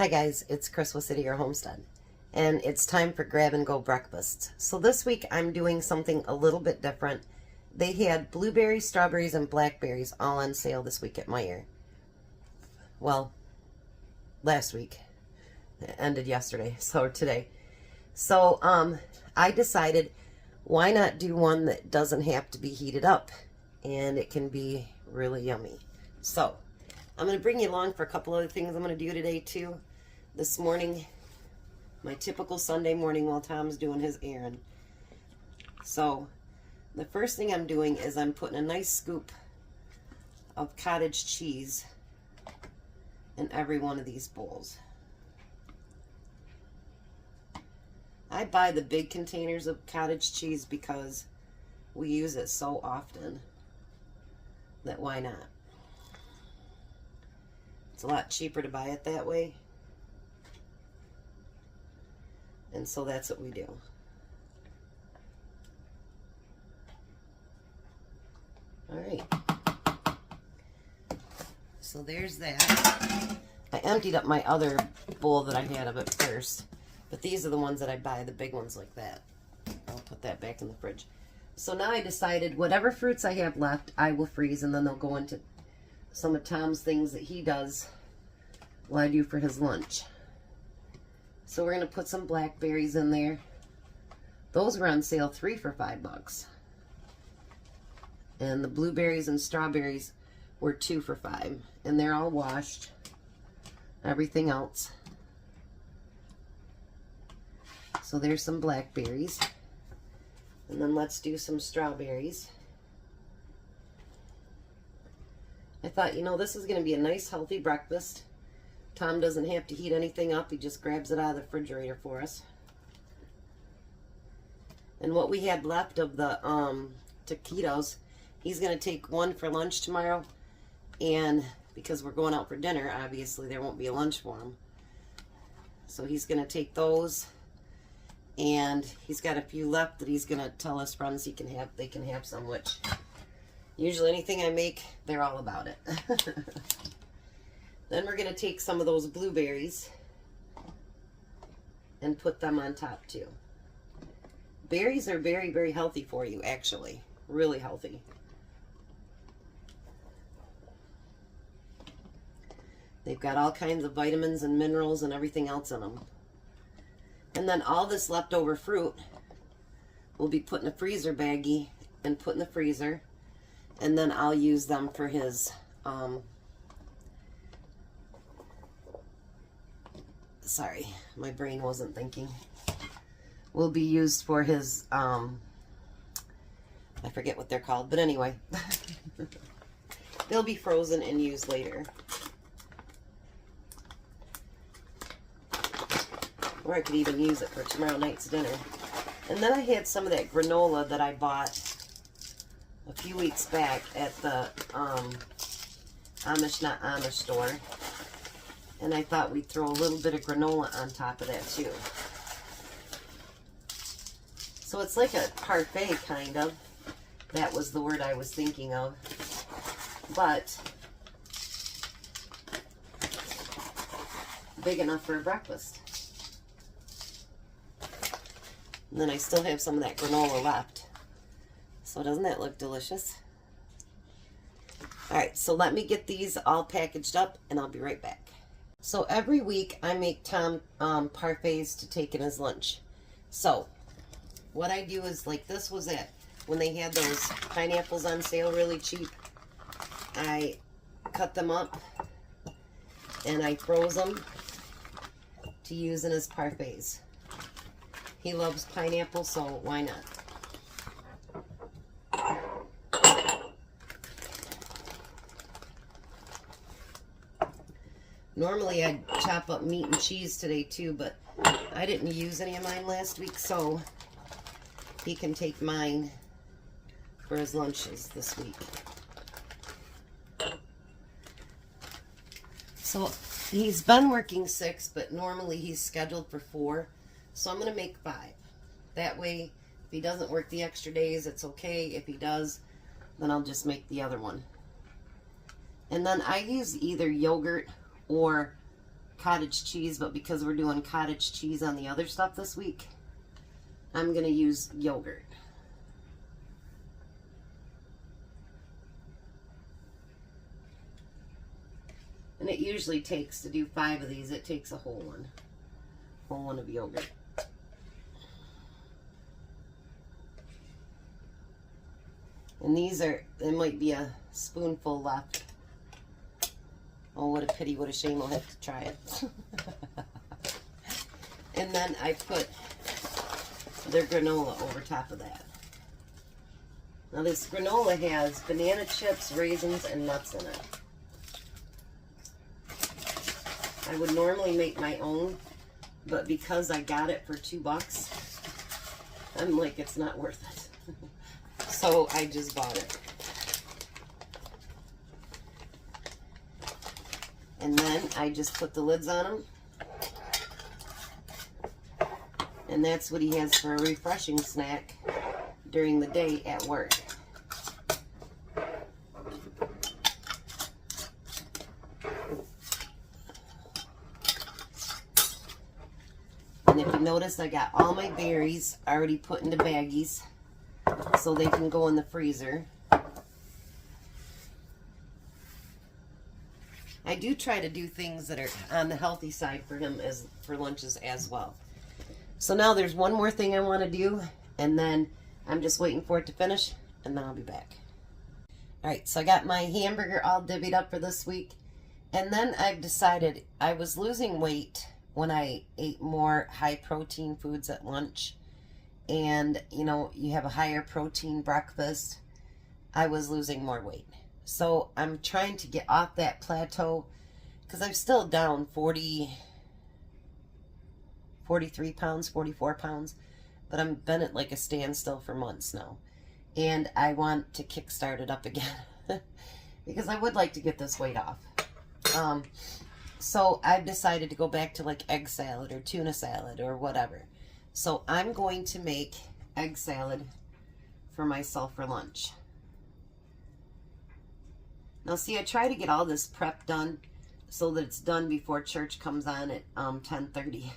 Hi guys, it's Chris with City Your Homestead, and it's time for grab and go breakfast. So this week I'm doing something a little bit different. They had blueberries, strawberries, and blackberries all on sale this week at Meijer. Well, last week. It ended yesterday, so today. So I decided, why not do one that doesn't have to be heated up, and it can be really yummy. So I'm going to bring you along for a couple other things I'm going to do today too. This morning, my typical Sunday morning while Tom's doing his errand. So the first thing I'm doing is I'm putting a nice scoop of cottage cheese in every one of these bowls. I buy the big containers of cottage cheese because we use it so often that why not? It's a lot cheaper to buy it that way. And so that's what we do. Alright. So there's that. I emptied up my other bowl that I had of it first. But these are the ones that I buy, the big ones like that. I'll put that back in the fridge. So now I decided whatever fruits I have left, I will freeze, and then they'll go into some of Tom's things that he does, what I do for his lunch. So we're going to put some blackberries in there. Those were on sale 3 for $5. And the blueberries and strawberries were 2 for $5. And they're all washed. Everything else. So there's some blackberries. And then let's do some strawberries. I thought, you know, this is going to be a nice healthy breakfast. Tom doesn't have to heat anything up. He just grabs it out of the refrigerator for us. And what we had left of the taquitos, he's going to take one for lunch tomorrow. And because we're going out for dinner, obviously there won't be a lunch for him. So he's going to take those. And he's got a few left that he's going to tell his friends they can have some, which usually anything I make, they're all about it. Then we're going to take some of those blueberries and put them on top too. Berries are very, very healthy for you, actually. Really healthy. They've got all kinds of vitamins and minerals and everything else in them. And then all this leftover fruit will be put in a freezer baggie and put in the freezer. And then I'll use them for his sorry, my brain wasn't thinking. Will be used for his, I forget what they're called, but anyway. They'll be frozen and used later. Or I could even use it for tomorrow night's dinner. And then I had some of that granola that I bought a few weeks back at the Amish Not Amish store. And I thought we'd throw a little bit of granola on top of that too. So it's like a parfait, kind of. That was the word I was thinking of. But big enough for a breakfast. And then I still have some of that granola left. So doesn't that look delicious? Alright, so let me get these all packaged up and I'll be right back. So every week I make Tom parfaits to take in his lunch. So what I do is, like, this was it. When they had those pineapples on sale really cheap, I cut them up and I froze them to use in his parfaits. He loves pineapple, so why not? Normally I'd chop up meat and cheese today too, but I didn't use any of mine last week, so he can take mine for his lunches this week. So he's been working 6, but normally he's scheduled for 4. So I'm going to make 5. That way, if he doesn't work the extra days, it's okay. If he does, then I'll just make the other one. And then I use either yogurt or cottage cheese, but because we're doing cottage cheese on the other stuff this week, I'm going to use yogurt. And it usually takes, to do 5 of these, it takes a whole one of yogurt. And these are, there might be a spoonful left. Oh, what a pity, what a shame, I'll have to try it. And then I put their granola over top of that. Now this granola has banana chips, raisins, and nuts in it. I would normally make my own, but because I got it for $2, I'm like, it's not worth it. So I just bought it. And then I just put the lids on them. And that's what he has for a refreshing snack during the day at work. And if you notice, I got all my berries already put into baggies so they can go in the freezer. I do try to do things that are on the healthy side for him as for lunches as well. So now there's one more thing I want to do, and then I'm just waiting for it to finish, and then I'll be back. Alright, so I got my hamburger all divvied up for this week, and then I've decided I was losing weight when I ate more high protein foods at lunch, and you know, you have a higher protein breakfast. I was losing more weight. So I'm trying to get off that plateau because I'm still down 43 pounds, 44 pounds, but I've been at like a standstill for months now. And I want to kickstart it up again because I would like to get this weight off. So I've decided to go back to like egg salad or tuna salad or whatever. So I'm going to make egg salad for myself for lunch. Now see, I try to get all this prep done so that it's done before church comes on at 10:30.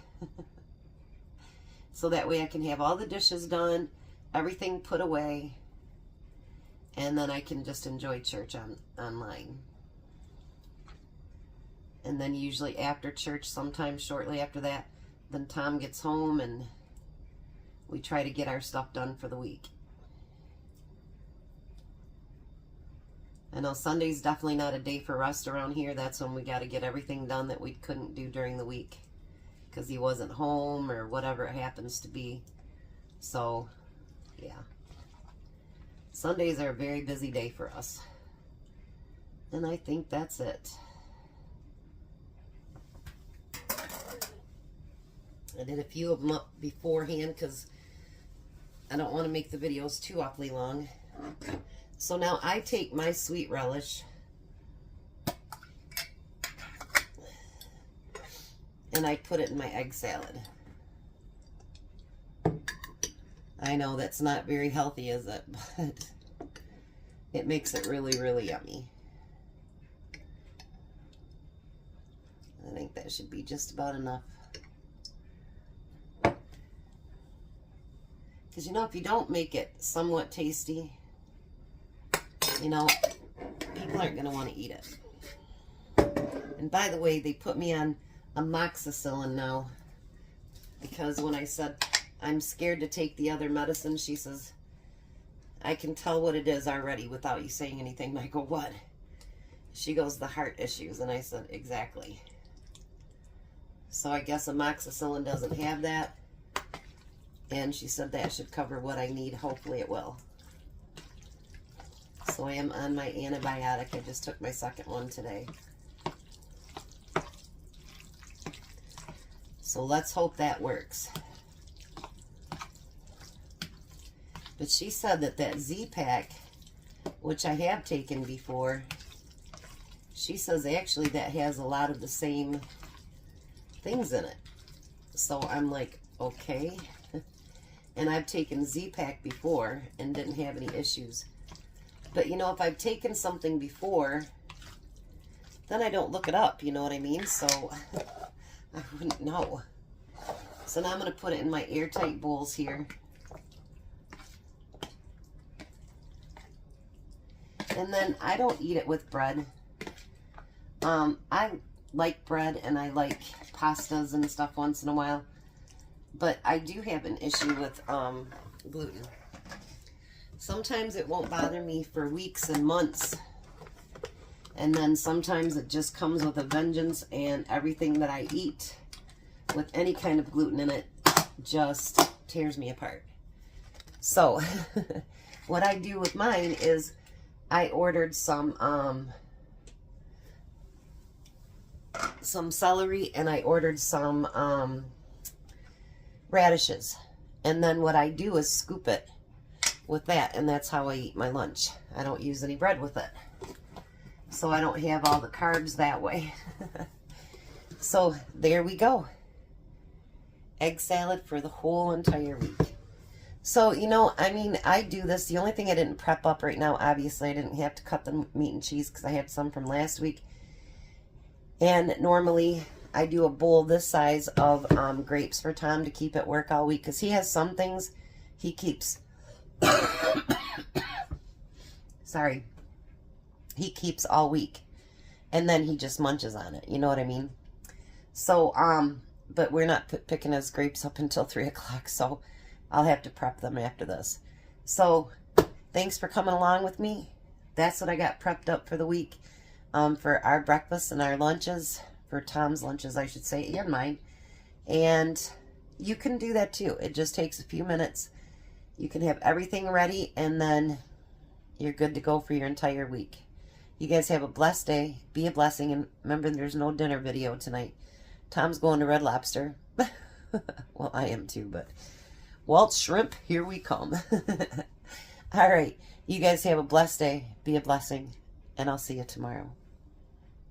So that way I can have all the dishes done, everything put away, and then I can just enjoy church online. And then usually after church, sometime shortly after that, then Tom gets home and we try to get our stuff done for the week. I know Sunday's definitely not a day for rest around here. That's when we got to get everything done that we couldn't do during the week because he wasn't home or whatever it happens to be. So, yeah. Sundays are a very busy day for us. And I think that's it. I did a few of them up beforehand because I don't want to make the videos too awfully long. So now I take my sweet relish and I put it in my egg salad. I know that's not very healthy, is it? But it makes it really, really yummy. I think that should be just about enough. Because, you know, if you don't make it somewhat tasty, you know, people aren't going to want to eat it. And by the way, they put me on amoxicillin now. Because when I said, I'm scared to take the other medicine, she says, I can tell what it is already without you saying anything. And I go, what? She goes, the heart issues. And I said, exactly. So I guess amoxicillin doesn't have that. And she said that should cover what I need. Hopefully it will. So I am on my antibiotic. I just took my second one today. So let's hope that works. But she said that that Z-Pak, which I have taken before, she says actually that has a lot of the same things in it. So I'm like, okay. And I've taken Z-Pak before and didn't have any issues. But, you know, if I've taken something before, then I don't look it up, you know what I mean? So I wouldn't know. So now I'm going to put it in my airtight bowls here. And then I don't eat it with bread. I like bread and I like pastas and stuff once in a while. But I do have an issue with gluten. Sometimes it won't bother me for weeks and months. And then sometimes it just comes with a vengeance, and everything that I eat with any kind of gluten in it just tears me apart. So what I do with mine is I ordered some celery, and I ordered some radishes. And then what I do is scoop it with that, and that's how I eat my lunch. I don't use any bread with it. So I don't have all the carbs that way. So there we go. Egg salad for the whole entire week. So, you know, I mean, I do this. The only thing I didn't prep up right now, obviously, I didn't have to cut the meat and cheese because I had some from last week. And normally I do a bowl this size of grapes for Tom to keep at work all week, because he has some things he keeps. Sorry. He keeps all week, and then he just munches on it. You know what I mean? So, but we're not picking his grapes up until 3 o'clock, so I'll have to prep them after this. So, thanks for coming along with me. That's what I got prepped up for the week, for our breakfast and our lunches, for Tom's lunches, I should say, and mine. And you can do that too. It just takes a few minutes. You can have everything ready, and then you're good to go for your entire week. You guys have a blessed day. Be a blessing. And remember, there's no dinner video tonight. Tom's going to Red Lobster. Well, I am too, but Walt's Shrimp, here we come. All right. You guys have a blessed day. Be a blessing. And I'll see you tomorrow.